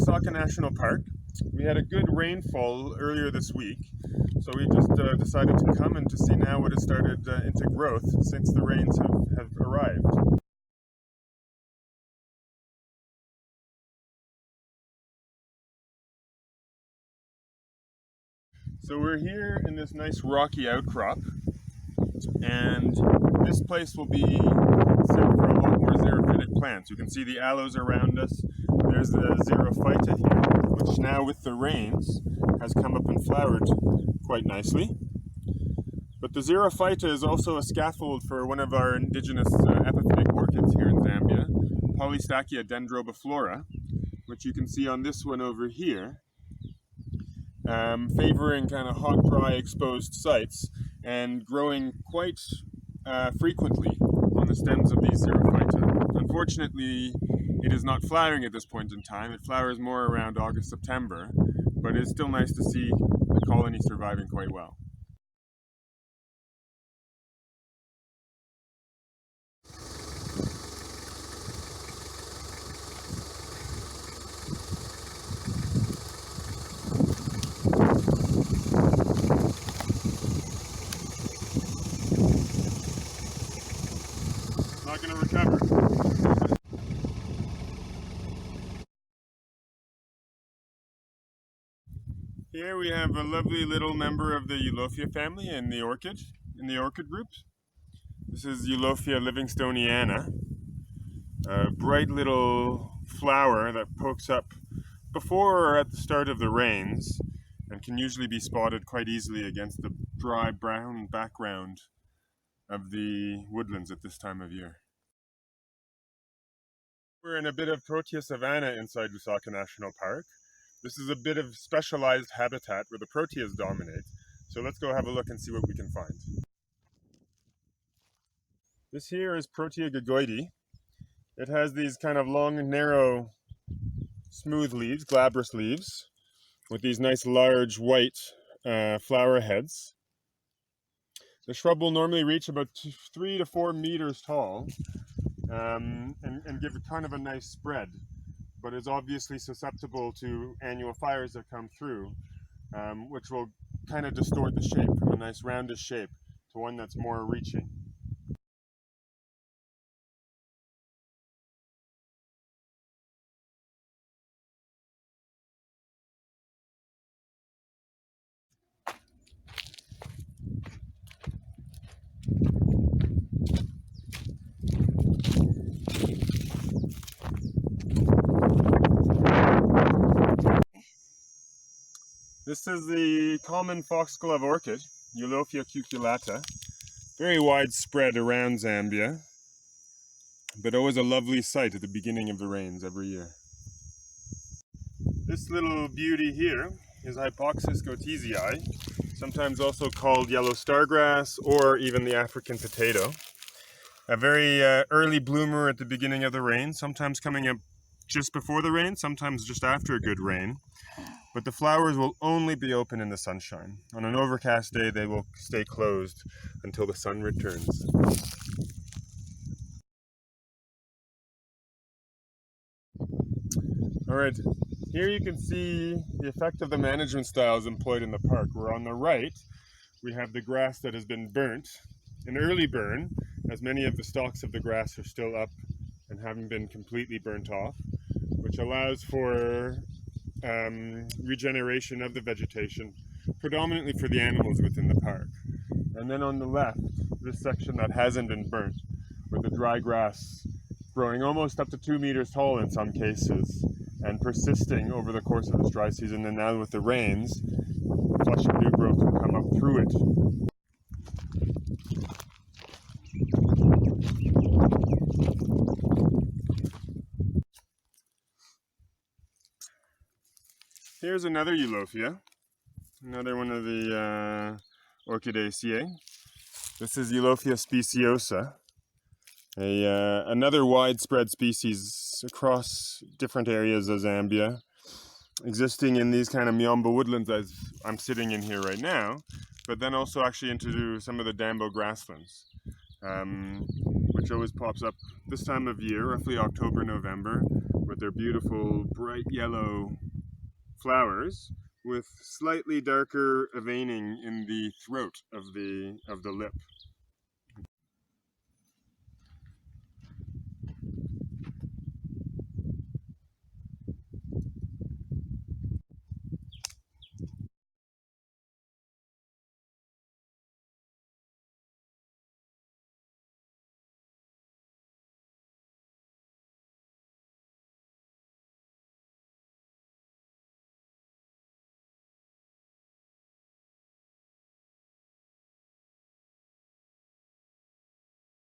Lusaka National Park. We had a good rainfall earlier this week, so we just decided to come and to see now what has started into growth since the rains have arrived. So we're here in this nice rocky outcrop, and this place will be set for a lot more xerophytic plants. You can see the aloes around us. There's the xerophyta here, which now with the rains has come up and flowered quite nicely. But the xerophyta is also a scaffold for one of our indigenous epiphytic orchids here in Zambia, Polystachya dendrobiflora, which you can see on this one over here, favoring kind of hot, dry, exposed sites and growing quite frequently on the stems of these xerophyta. Unfortunately, it is not flowering at this point in time. It flowers more around August, September, but it's still nice to see the colony surviving quite well. Not going to recover. Here we have a lovely little member of the Eulofia family in the orchid group. This is Eulofia livingstoniana, a bright little flower that pokes up before or at the start of the rains and can usually be spotted quite easily against the dry brown background of the woodlands at this time of year. We're in a bit of protea savanna inside Lusaka National Park. This is a bit of specialized habitat where the proteas dominate. So let's go have a look and see what we can find. This here is Protea gigoide. It has these kind of long, narrow, smooth leaves, glabrous leaves, with these nice large white flower heads. The shrub will normally reach about 3 to 4 meters tall and give kind of a nice spread, but is obviously susceptible to annual fires that come through, which will kind of distort the shape from a nice roundish shape to one that's more reaching. This is the common foxglove orchid, Eulofia cuculata, very widespread around Zambia, but always a lovely sight at the beginning of the rains every year. This little beauty here is Hypoxis goethesii, sometimes also called yellow stargrass or even the African potato. A very early bloomer at the beginning of the rain, sometimes coming up just before the rain, sometimes just after a good rain. But the flowers will only be open in the sunshine. On an overcast day, they will stay closed until the sun returns. All right, here you can see the effect of the management styles employed in the park, where on the right, we have the grass that has been burnt, an early burn, as many of the stalks of the grass are still up and haven't been completely burnt off, which allows for regeneration of the vegetation, predominantly for the animals within the park. And then on the left, this section that hasn't been burnt, with the dry grass growing almost up to 2 meters tall in some cases, and persisting over the course of this dry season, and now with the rains, flush of new growth will come up through it. Here's another Eulofia, another one of the Orchidaceae. This is Eulofia speciosa, another widespread species across different areas of Zambia, existing in these kind of miombo woodlands as I'm sitting in here right now, but then also actually into some of the Dambo grasslands, which always pops up this time of year, roughly October, November, with their beautiful bright yellow flowers with slightly darker veining in the throat of the lip.